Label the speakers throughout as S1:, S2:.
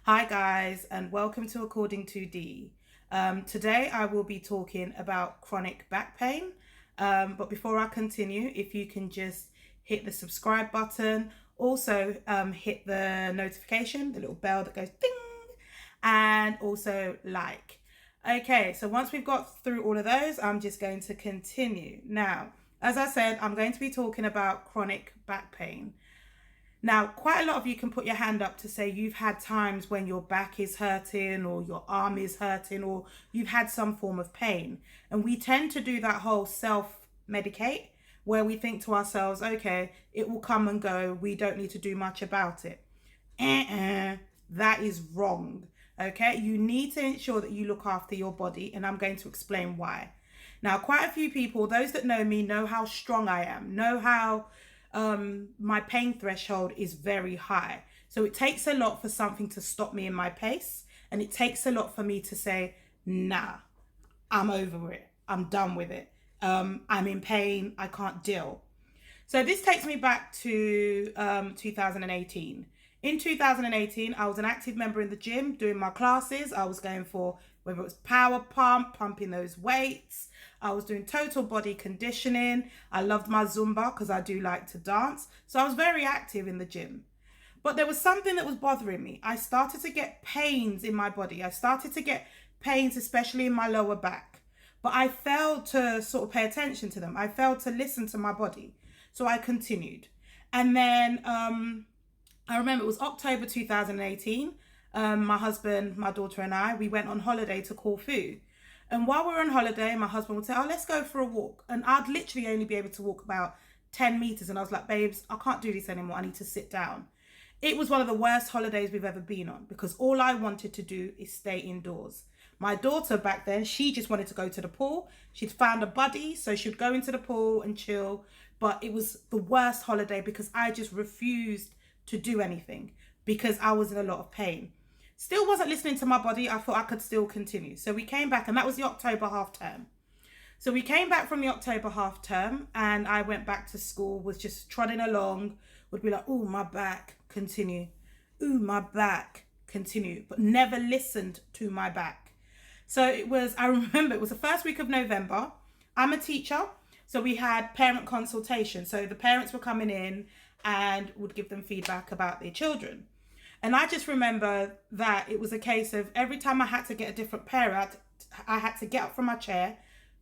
S1: Hi guys, and welcome to According to D. Today I will be talking about chronic back pain. But before I continue, if you can just hit the subscribe button, also hit the notification, the little bell that goes ding, and also like. Okay, so once we've got through all of those, I'm just going to continue. Now, as I said, I'm going to be talking about chronic back pain. Now, quite a lot of you can put your hand up to say you've had times when your back is hurting or your arm is hurting or you've had some form of pain. And we tend to do that whole self-medicate where we think to ourselves, okay, it will come and go. We don't need to do much about it. That is wrong. Okay, you need to ensure that you look after your body, and I'm going to explain why. Now, quite a few people, those that know me, know how strong I am, know how my pain threshold is very high. So it takes a lot for something to stop me in my pace, and it takes a lot for me to say, nah, I'm over it. I'm done with it. I'm in pain. I can't deal. So this takes me back to 2018. In 2018, I was an active member in the gym doing my classes. I was going for whether it was power pump, pumping those weights. I was doing total body conditioning. I loved my Zumba because I do like to dance. So I was very active in the gym. But there was something that was bothering me. I started to get pains in my body. I started to get pains, especially in my lower back. But I failed to sort of pay attention to them. I failed to listen to my body. So I continued. And then I remember it was October 2018. My husband, my daughter and I, we went on holiday to Corfu. And while we were on holiday, my husband would say, oh, let's go for a walk. And I'd literally only be able to walk about 10 meters. And I was like, babes, I can't do this anymore. I need to sit down. It was one of the worst holidays we've ever been on because all I wanted to do is stay indoors. My daughter back then, she just wanted to go to the pool. She'd found a buddy, so she'd go into the pool and chill. But it was the worst holiday because I just refused to do anything because I was in a lot of pain. Still wasn't listening to my body. I thought I could still continue. So we came back, and that was the October half term. So we came back from the October half term, and I went back to school, was just trotting along, would be like, oh, my back, continue. Ooh, my back, continue. But never listened to my back. So I remember it was the first week of November. I'm a teacher. So we had parent consultation. So the parents were coming in and would give them feedback about their children. And I just remember that it was a case of every time I had to get a different parent, I had to get up from my chair,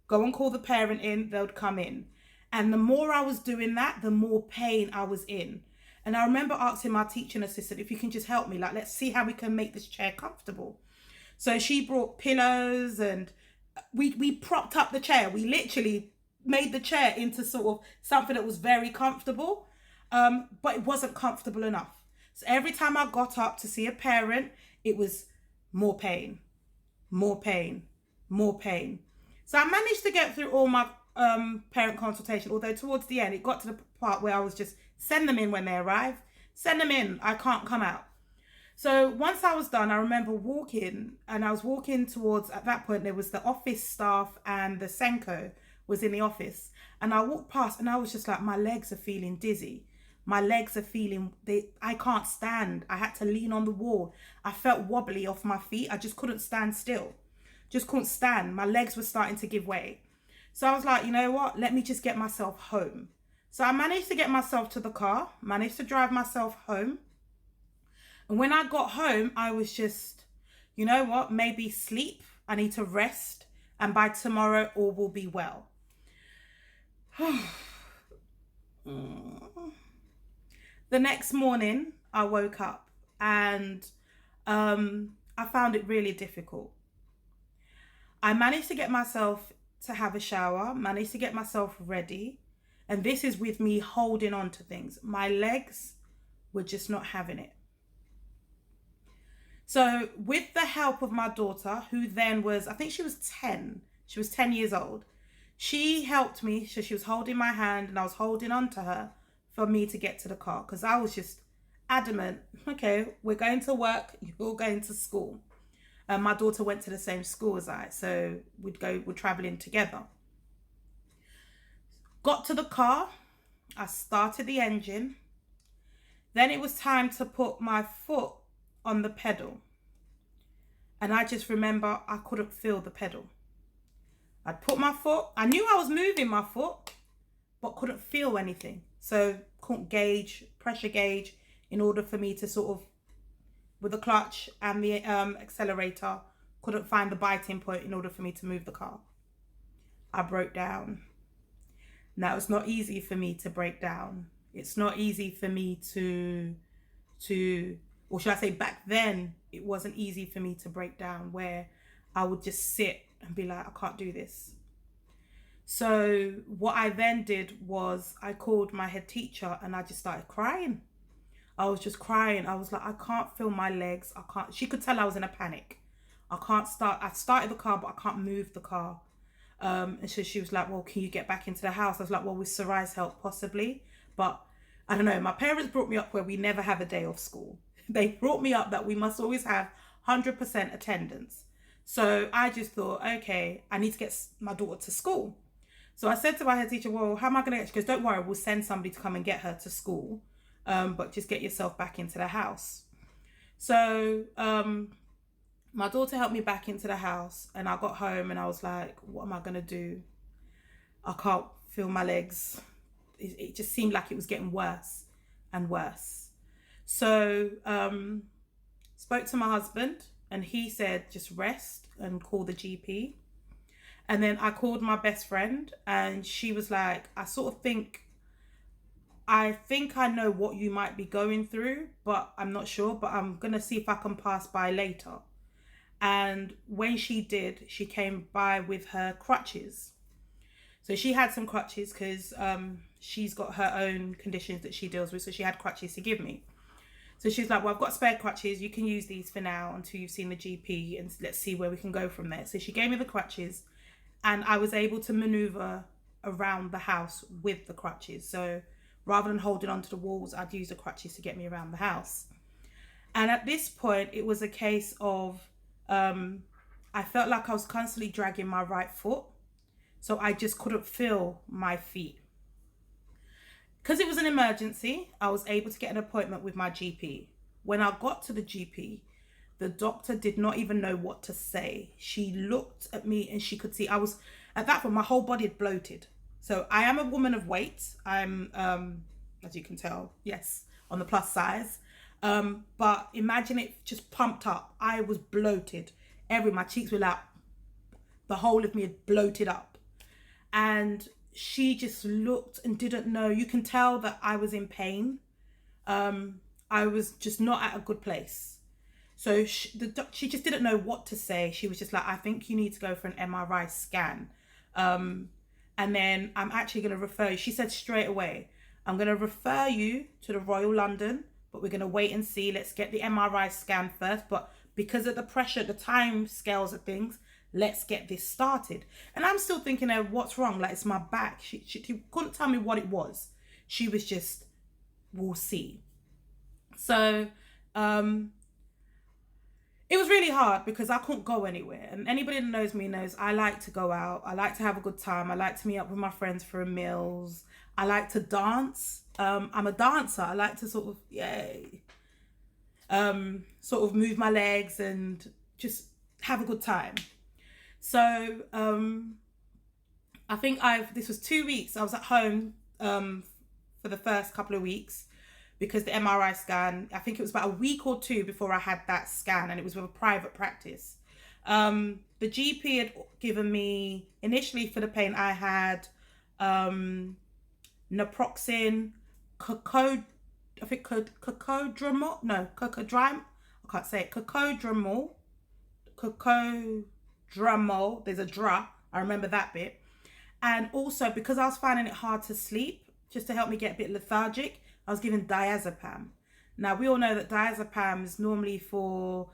S1: go and call the parent in, they would come in. And the more I was doing that, the more pain I was in. And I remember asking my teaching assistant, if you can just help me, like, let's see how we can make this chair comfortable. So she brought pillows and we propped up the chair. We literally made the chair into sort of something that was very comfortable, but it wasn't comfortable enough. So every time I got up to see a parent, it was more pain, more pain, more pain. So I managed to get through all my parent consultation, although towards the end, it got to the part where I was just, send them in when they arrive. Send them in. I can't come out. So once I was done, I remember walking, and I was walking towards, at that point, there was the office staff and the Senko was in the office. And I walked past and I was just like, my legs are feeling dizzy. My legs are feeling, I can't stand. I had to lean on the wall. I felt wobbly off my feet. I just couldn't stand still. Just couldn't stand. My legs were starting to give way. So I was like, you know what? Let me just get myself home. So I managed to get myself to the car, managed to drive myself home. And when I got home, I was just, you know what? Maybe sleep. I need to rest. And by tomorrow, all will be well. The next morning, I woke up and I found it really difficult. I managed to get myself to have a shower, managed to get myself ready. And this is with me holding on to things. My legs were just not having it. So with the help of my daughter, who then was, I think she was 10. She was 10 years old. She helped me. So she was holding my hand and I was holding on to her for me to get to the car because I was just adamant, okay, we're going to work, you're going to school. My daughter went to the same school as I, so we're traveling together. Got to the car, I started the engine. Then it was time to put my foot on the pedal. And I just remember I couldn't feel the pedal. I'd put my foot, I knew I was moving my foot, but couldn't feel anything. So couldn't pressure gauge in order for me to sort of, with the clutch and the accelerator, couldn't find the biting point in order for me to move the car. I broke down. Now, it's not easy for me to break down. It's not easy for me to, or should I say back then, it wasn't easy for me to break down, where I would just sit and be like, I can't do this. So what I then did was I called my head teacher and I just started crying. I was just crying. I was like, I can't feel my legs. I can't. She could tell I was in a panic. I started the car, but I can't move the car. And so she was like, well, can you get back into the house? I was like, well, with Sarai's help, possibly. But I don't know. My parents brought me up where we never have a day off school. They brought me up that we must always have 100% attendance. So I just thought, okay, I need to get my daughter to school. So I said to my head teacher, well, how am I going to get, she goes, don't worry, we'll send somebody to come and get her to school. But just get yourself back into the house. So my daughter helped me back into the house, and I got home and I was like, what am I going to do? I can't feel my legs. It just seemed like it was getting worse and worse. So spoke to my husband, and he said, just rest and call the GP. And then I called my best friend, and she was like, I think I know what you might be going through, but I'm not sure, but I'm going to see if I can pass by later. And when she did, she came by with her crutches. So she had some crutches because she's got her own conditions that she deals with. So she had crutches to give me. So she's like, well, I've got spare crutches. You can use these for now until you've seen the GP, and let's see where we can go from there. So she gave me the crutches, and I was able to maneuver around the house with the crutches. So rather than holding onto the walls, I'd use the crutches to get me around the house. And at this point, it was a case of, I felt like I was constantly dragging my right foot. So I just couldn't feel my feet. Because it was an emergency, I was able to get an appointment with my GP. When I got to the GP, the doctor did not even know what to say. She looked at me and she could see at that point, my whole body had bloated. So I am a woman of weight. I'm, as you can tell, yes, on the plus size. But imagine it just pumped up. I was bloated. My cheeks were like, the whole of me had bloated up. And she just looked and didn't know. You can tell that I was in pain. I was just not at a good place. So she just didn't know what to say. She was just like, I think you need to go for an MRI scan. And then I'm actually going to refer you. She said straight away, I'm going to refer you to the Royal London, but we're going to wait and see. Let's get the MRI scan first. But because of the pressure, the time scales of things, let's get this started. And I'm still thinking, what's wrong? Like, it's my back. She couldn't tell me what it was. She was just, we'll see. So, it was really hard because I couldn't go anywhere. And anybody that knows me knows I like to go out. I like to have a good time. I like to meet up with my friends for meals. I like to dance. I'm a dancer. I like to sort of move my legs and just have a good time. So I think this was 2 weeks. I was at home for the first couple of weeks, because the MRI scan, I think it was about a week or two before I had that scan, and it was with a private practice. The GP had given me, initially for the pain, I had naproxen, cocodramol, there's a dra, I remember that bit. And also, because I was finding it hard to sleep, just to help me get a bit lethargic, I was given Diazepam. Now, we all know that Diazepam is normally for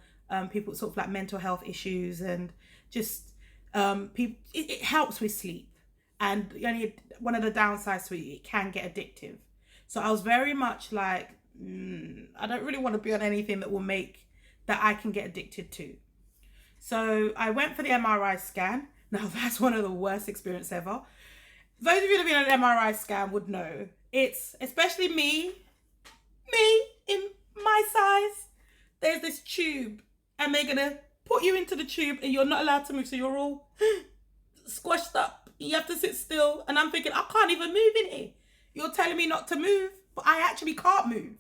S1: people with sort of like mental health issues, and just people. It helps with sleep, and only one of the downsides to it can get addictive. So I was very much like, I don't really want to be on anything that will make that I can get addicted to. So I went for the MRI scan. Now, that's one of the worst experiences ever. Those of you that have been on an MRI scan would know. It's, especially me in my size, there's this tube, and they're going to put you into the tube and you're not allowed to move. So you're all squashed up. You have to sit still. And I'm thinking, I can't even move in here. You're telling me not to move, but I actually can't move.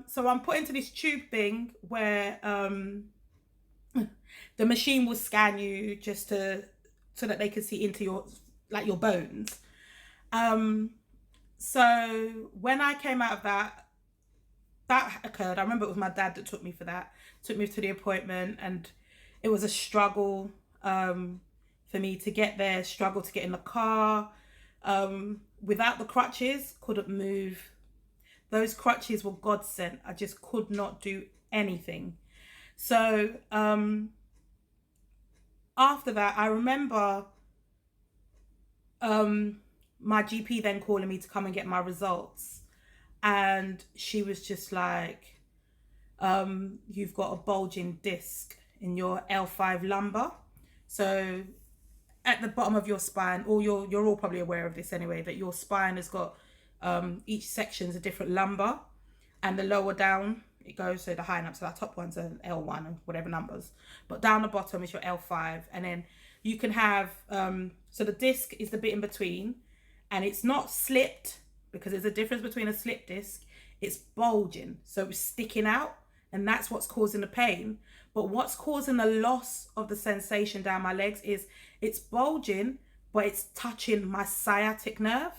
S1: So I'm put into this tube thing where the machine will scan you just so that they can see into your bones. So when I came out of that occurred. I remember it was my dad that took me to the appointment, and it was a struggle for me to get there, struggle to get in the car. Without the crutches, couldn't move. Those crutches were God sent. I just could not do anything. So after that, I remember my GP then calling me to come and get my results. And she was just like, you've got a bulging disc in your L5 lumbar. So at the bottom of your spine, or you're all probably aware of this anyway, that your spine has got each section's a different lumbar, and the lower down it goes, so the high up, so that top one's an L1 or whatever numbers, but down the bottom is your L5, and then you can have so the disc is the bit in between, and it's not slipped, because there's a difference between a slip disc. It's bulging, so it's sticking out, and that's what's causing the pain. But what's causing the loss of the sensation down my legs is it's bulging, but it's touching my sciatic nerve.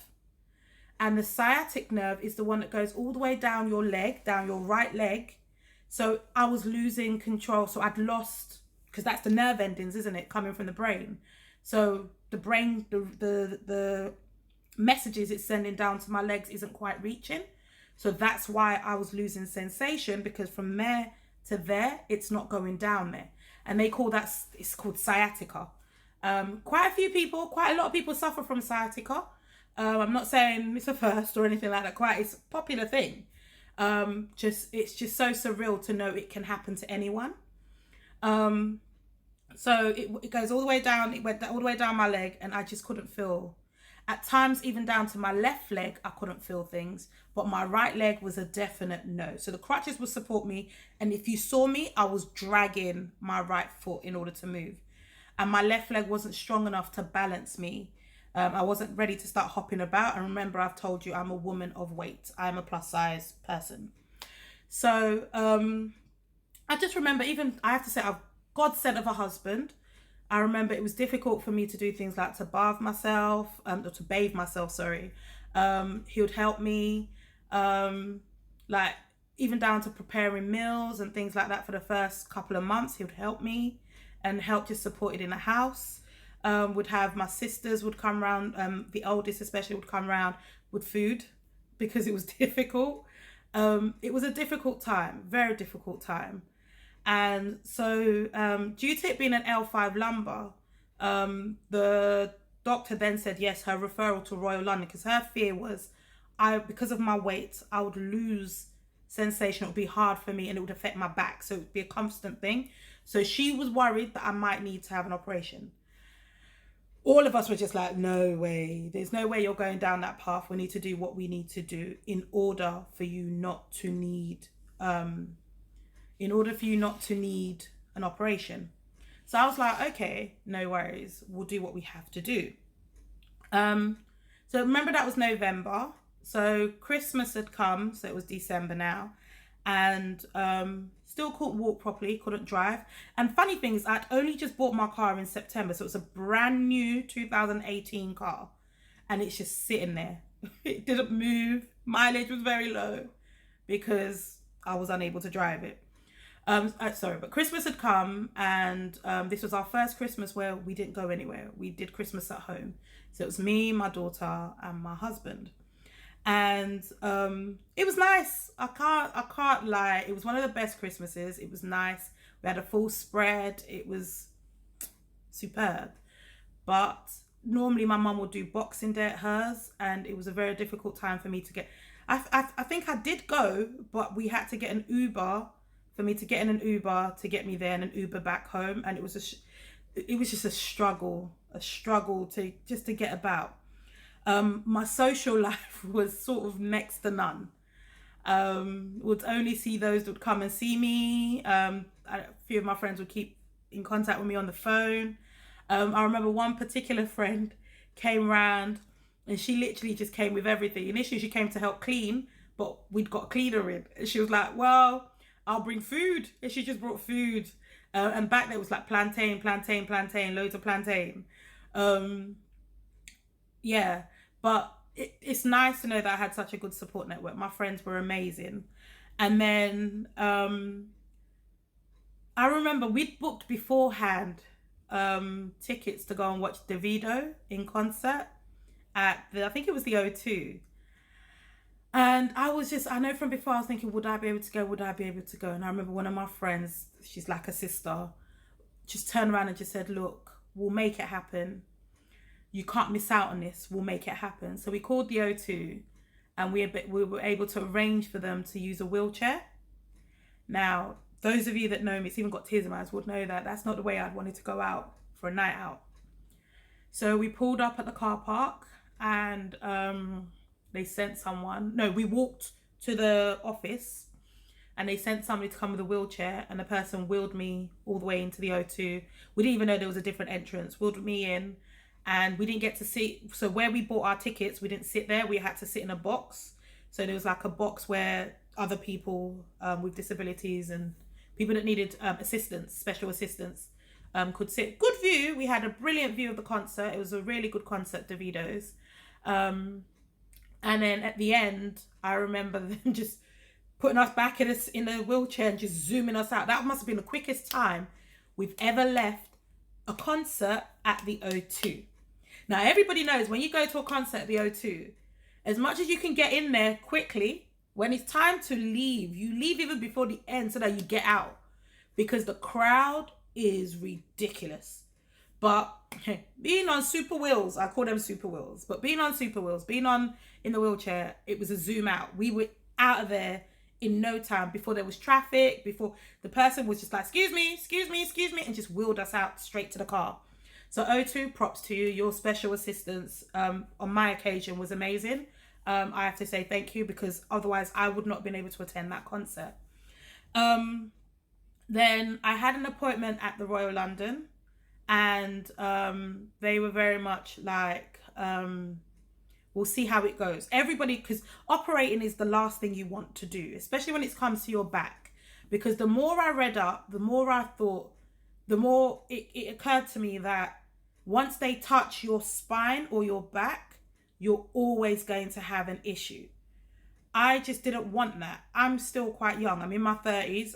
S1: And the sciatic nerve is the one that goes all the way down your leg, down your right leg. So I was losing control. So I'd lost, because that's the nerve endings, isn't it, coming from the brain. So the brain, the messages it's sending down to my legs isn't quite reaching. So that's why I was losing sensation, because from there to there, it's not going down there. And they call that, it's called sciatica. Quite a lot of people suffer from sciatica. I'm not saying it's a first or anything like that. It's a popular thing. It's just so surreal to know it can happen to anyone. So it goes all the way down. It went all the way down my leg, and I just couldn't feel. At times, even down to my left leg, I couldn't feel things, but my right leg was a definite no. So the crutches would support me, and if you saw me, I was dragging my right foot in order to move, and my left leg wasn't strong enough to balance me. I wasn't ready to start hopping about. And remember, I've told you I'm a woman of weight. I'm a plus size person. So I just remember, even I have to say, I've God sent of a husband. I remember it was difficult for me to do things like to bathe myself, or to bathe myself, sorry. He would help me, like even down to preparing meals and things like that for the first couple of months. He would help me and help just support it in the house. Would have my sisters would come around, the oldest especially would come around with food, because it was difficult. It was a difficult time, very difficult time. And so due to it being an L5 lumbar, the doctor then said yes, her referral to Royal London, because her fear was because of my weight, I would lose sensation. It would be hard for me, and it would affect my back, so it would be a constant thing. So she was worried that I might need to have an operation. All of us were just like, no way, there's no way you're going down that path. We need to do what we need to do in order for you not to need an operation. So I was like, okay, no worries, we'll do what we have to do. So remember, that was November. So Christmas had come, so it was December now, and still couldn't walk properly, couldn't drive. And funny thing is, I'd only just bought my car in September, so it was a brand new 2018 car, and it's just sitting there. It didn't move. Mileage was very low because I was unable to drive it. But Christmas had come, and this was our first Christmas where we didn't go anywhere. We did Christmas at home. So it was me, my daughter, and my husband. And it was nice. I can't lie. It was one of the best Christmases. It was nice. We had a full spread. It was superb. But normally my mum would do Boxing Day at hers, and it was a very difficult time for me to get. I think I did go, but we had to get an Uber for me to get in an Uber to get me there, and an Uber back home, and it was just a struggle to get about. My social life was sort of next to none. Would only see those that would come and see me. A few of my friends would keep in contact with me on the phone. I remember one particular friend came round and she literally just came with everything. Initially, she came to help clean, but we'd got a cleaner in. And she was like, well, I'll bring food. And she just brought food. And back there was like plantain, loads of plantain. Yeah, but it's nice to know that I had such a good support network. My friends were amazing. And then I remember we'd booked beforehand tickets to go and watch Davido in concert at I think it was the O2. And I know from before I was thinking, would I be able to go? Would I be able to go? And I remember one of my friends, she's like a sister, just turned around and just said, look, we'll make it happen. You can't miss out on this. We'll make it happen. So we called the O2 and we were able to arrange for them to use a wheelchair. Now, those of you that know me, it's even got tears in my eyes, would know that that's not the way I'd wanted to go out for a night out. So we pulled up at the car park and they sent someone. No, we walked to the office and they sent somebody to come with a wheelchair, and the person wheeled me all the way into the O2. We didn't even know there was a different entrance, wheeled me in, and we didn't get to sit. So where we bought our tickets, we didn't sit there. We had to sit in a box. So there was like a box where other people with disabilities and people that needed assistance, special assistance, could sit. Good view. We had a brilliant view of the concert. It was a really good concert, Davido's. And then at the end, I remember them just putting us back in a wheelchair and just zooming us out. That must have been the quickest time we've ever left a concert at the O2. Now, everybody knows when you go to a concert at the O2, as much as you can get in there quickly, when it's time to leave, you leave even before the end so that you get out, because the crowd is ridiculous. But being on super wheels, I call them super wheels, but being on super wheels, in the wheelchair, it was a zoom out. We were out of there in no time, before there was traffic, before the person was just like, excuse me, and just wheeled us out straight to the car. So O2, props to you. Your special assistance on my occasion was amazing. I have to say thank you, because otherwise I would not have been able to attend that concert. Then I had an appointment at the Royal London, and they were very much like, we'll see how it goes. Everybody, because operating is the last thing you want to do, especially when it comes to your back. Because the more I read up, the more I thought, the more it occurred to me that once they touch your spine or your back, you're always going to have an issue. I just didn't want that. I'm still quite young. I'm in my 30s.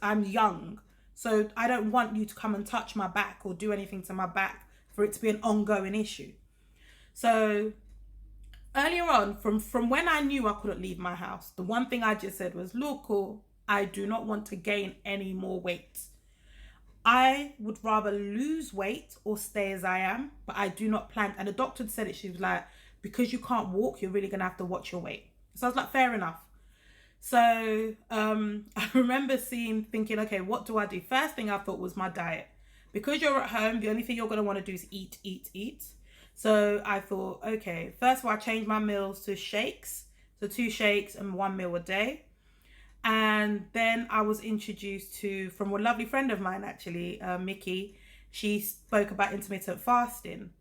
S1: I'm young. So I don't want you to come and touch my back or do anything to my back for it to be an ongoing issue. So earlier on, from when I knew I couldn't leave my house, the one thing I just said was, look, I do not want to gain any more weight. I would rather lose weight or stay as I am, but I do not plan. And the doctor said it. She was like, because you can't walk, you're really going to have to watch your weight. So I was like, fair enough. So I remember thinking, okay, what do I do? First thing I thought was my diet. Because you're at home, the only thing you're going to want to do is eat. So I thought, okay, first of all, I changed my meals to shakes. So 2 shakes and 1 meal a day. And then I was introduced to, from a lovely friend of mine, actually, Mickey. She spoke about intermittent fasting.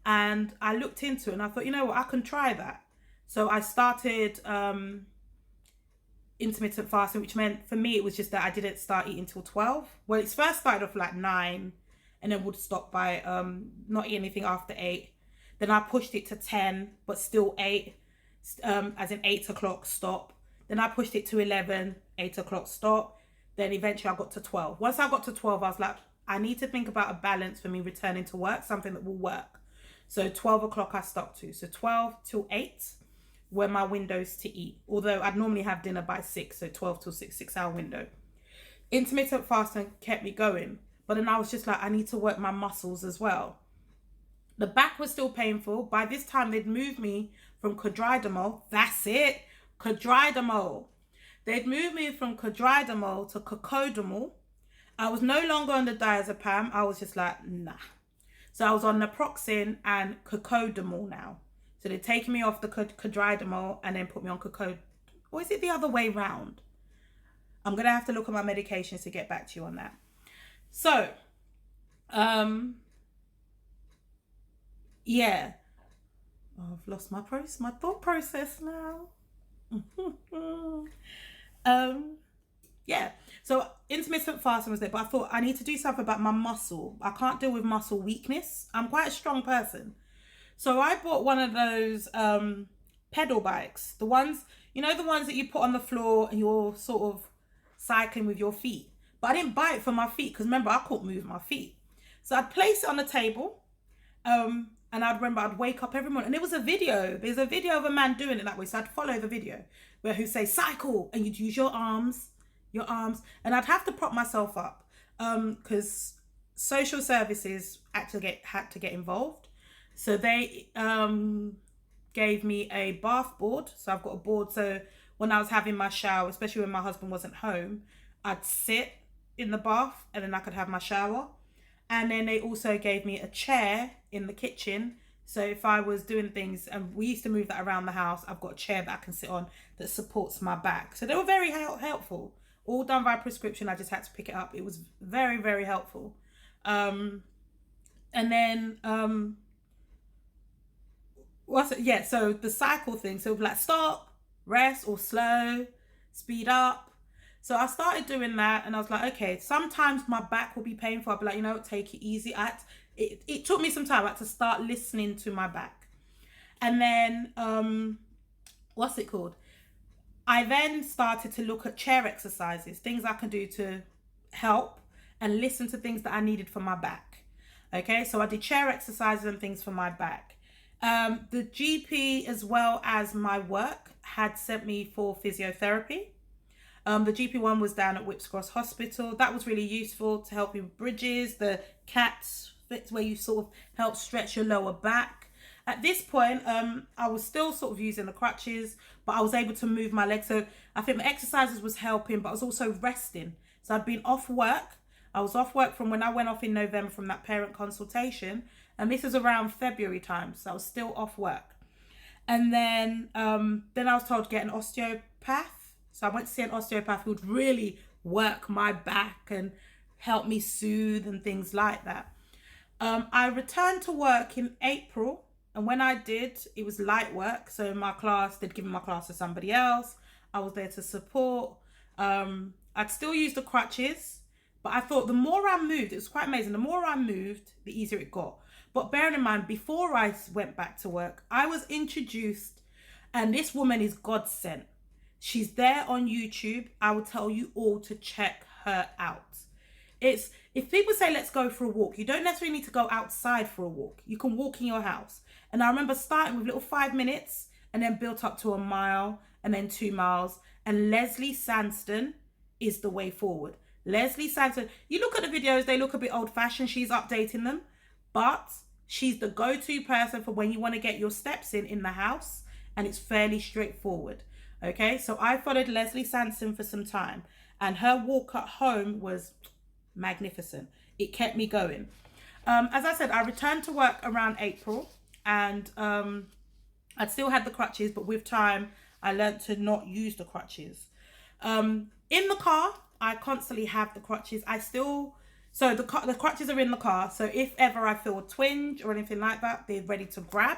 S1: And I looked into it and I thought, you know what, I can try that. So I started intermittent fasting, which meant for me, it was just that I didn't start eating till 12. Well, it first started off like 9 and then would stop by not eating anything after 8. Then I pushed it to 10, but still 8, as in 8 o'clock stop. Then I pushed it to 11, 8 o'clock stop. Then eventually I got to 12. Once I got to 12, I was like, I need to think about a balance for me returning to work, something that will work. So 12 o'clock I stuck to. So 12 till 8 were my windows to eat. Although I'd normally have dinner by 6, so 12 till 6, 6-hour window. Intermittent fasting kept me going. But then I was just like, I need to work my muscles as well. The back was still painful. By this time, they'd moved me from codridamol. That's it. Codridamol. They'd moved me from codridamol to cocodamol. I was no longer on the diazepam. I was just like, nah. So I was on naproxen and cocodamol now. So they'd taken me off the codridamol and then put me on cocod. Or is it the other way round? I'm going to have to look at my medications to get back to you on that. So Um, yeah. Oh, I've lost my thought process now. um, yeah. So intermittent fasting was there, but I thought I need to do something about my muscle. I can't deal with muscle weakness. I'm quite a strong person. So I bought one of those pedal bikes. The ones, the ones that you put on the floor and you're sort of cycling with your feet. But I didn't buy it for my feet because remember, I couldn't move my feet. So I'd place it on the table. And I'd remember I'd wake up every morning and it was a video. There's a video of a man doing it that way. So I'd follow the video where who say cycle and you'd use your arms, and I'd have to prop myself up because social services had to get involved. So they gave me a bath board. So I've got a board. So when I was having my shower, especially when my husband wasn't home, I'd sit in the bath and then I could have my shower. And then they also gave me a chair in the kitchen. So if I was doing things, and we used to move that around the house, I've got a chair that I can sit on that supports my back. So they were very helpful. All done by prescription. I just had to pick it up. It was very, very helpful. And then what's it? Yeah, so the cycle thing. So like stop, rest, or slow, speed up. So I started doing that and I was like, okay, sometimes my back will be painful. I'll be like, take it easy. It took me some time. I had to start listening to my back. And then, what's it called? I then started to look at chair exercises, things I can do to help and listen to things that I needed for my back. Okay, so I did chair exercises and things for my back. The GP as well as my work had sent me for physiotherapy. The GP one was down at Whipps Cross Hospital. That was really useful to help you with bridges, the cats fits where you sort of help stretch your lower back. At this point, I was still sort of using the crutches, but I was able to move my legs. So I think the exercises was helping, but I was also resting. So I'd been off work. I was off work from when I went off in November from that parent consultation. And this was around February time. So I was still off work. And then I was told to get an osteopath. So I went to see an osteopath who would really work my back and help me soothe and things like that. I returned to work in April. And when I did, it was light work. So in my class, they'd given my class to somebody else. I was there to support. I'd still use the crutches. But I thought the more I moved, it was quite amazing. The more I moved, the easier it got. But bearing in mind, before I went back to work, I was introduced, and this woman is God sent. She's there on YouTube. I will tell you all to check her out. If people say, let's go for a walk, you don't necessarily need to go outside for a walk. You can walk in your house. And I remember starting with little 5 minutes and then built up to a mile and then 2 miles. And Leslie Sanston is the way forward. Leslie Sanston, you look at the videos, they look a bit old fashioned. She's updating them, but she's the go-to person for when you want to get your steps in the house. And it's fairly straightforward. Okay, so I followed Leslie Sanston for some time and her walk at home was magnificent. It kept me going. As I said, I returned to work around April and I'd still had the crutches, but with time, I learned to not use the crutches. In the car, I constantly have the crutches. So the crutches are in the car. So if ever I feel a twinge or anything like that, they're ready to grab.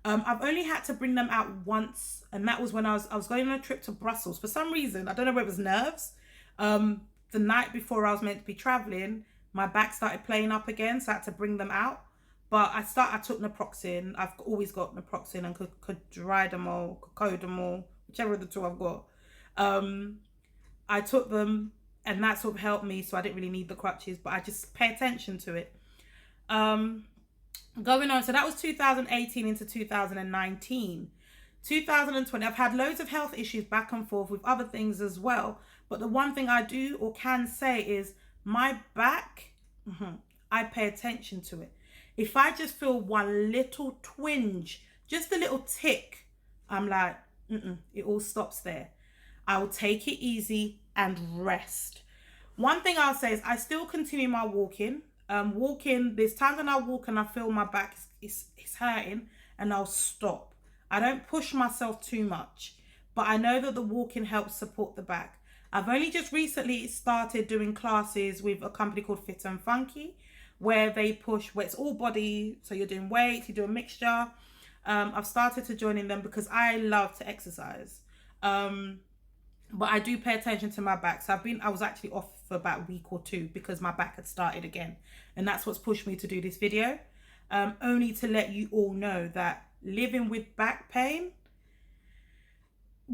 S1: I've only had to bring them out once, and that was when I was going on a trip to Brussels. For some reason, I don't know whether it was nerves. The night before I was meant to be traveling, my back started playing up again, so I had to bring them out. But I took naproxen. I've always got naproxen and cocodamol, whichever of the two I've got. I took them, and that sort of helped me, so I didn't really need the crutches, but I just pay attention to it. Going on, so that was 2018 into 2019. 2020, I've had loads of health issues back and forth with other things as well. But the one thing I do or can say is my back, I pay attention to it. If I just feel one little twinge, just a little tick, I'm like, it all stops there. I will take it easy and rest. One thing I'll say is I still continue my walking. There's times when I walk and I feel my back is hurting and I'll stop. I don't push myself too much, but I know that the walking helps support the back. I've only just recently started doing classes with a company called Fit and Funky, where they push, where it's all body. So you're doing weights, you do a mixture. I've started to join in them because I love to exercise. But I do pay attention to my back. So I was actually off for about a week or two because my back had started again. And that's what's pushed me to do this video. Only to let you all know that living with back pain,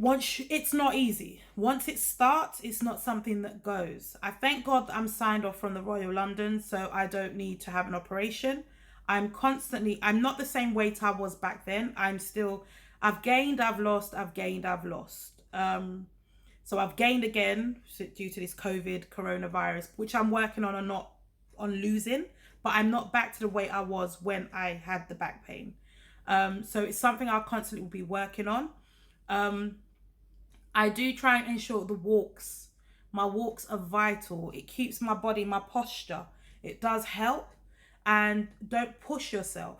S1: it's not easy. Once it starts, it's not something that goes. I thank God that I'm signed off from the Royal London, so I don't need to have an operation. I'm not the same weight I was back then. I've gained, I've lost, I've gained, I've lost. So I've gained again due to this coronavirus, which I'm working on not on losing, but I'm not back to the weight I was when I had the back pain. So it's something I'll constantly be working on. I do try and ensure my walks are vital. It keeps my body, my posture. It does help, and don't push yourself.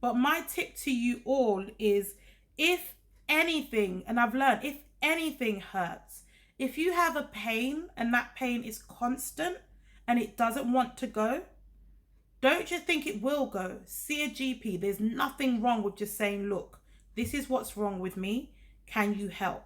S1: But my tip to you all is, if anything, and I've learned, if anything hurts, if you have a pain and that pain is constant and it doesn't want to go, don't just think it will go. See a GP. There's nothing wrong with just saying, look, this is what's wrong with me. Can you help?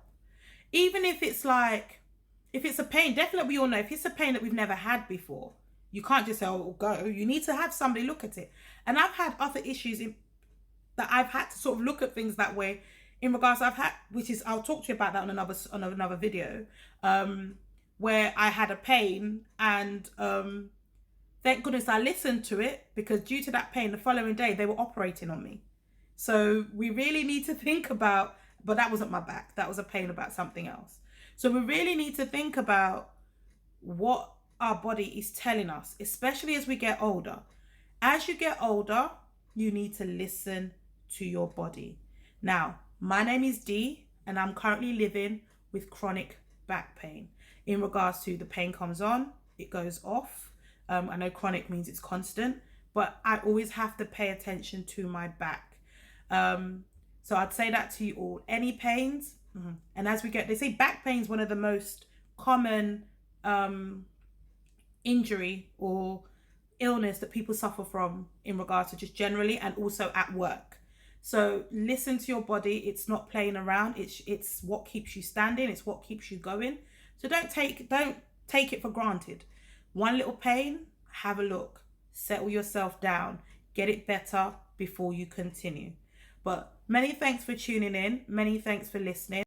S1: Even if it's a pain, definitely we all know, if it's a pain that we've never had before, you can't just say, oh, go. You need to have somebody look at it. And I've had other issues that I've had to sort of look at things that way in regards I'll talk to you about that on another video, where I had a pain and thank goodness I listened to it, because due to that pain, the following day they were operating on me. So we really need to think about, but that wasn't my back. That was a pain about something else. So we really need to think about what our body is telling us, especially as we get older. As you get older, you need to listen to your body. Now, my name is Dee, and I'm currently living with chronic back pain. In regards to the pain comes on, it goes off. I know chronic means it's constant, but I always have to pay attention to my back. So I'd say that to you all. Any pains, and as they say back pain is one of the most common injury or illness that people suffer from in regards to just generally, and also at work. So listen to your body. It's not playing around. It's what keeps you standing. It's what keeps you going. So don't take it for granted. One little pain, have a look, settle yourself down, get it better before you continue. But many thanks for tuning in. Many thanks for listening.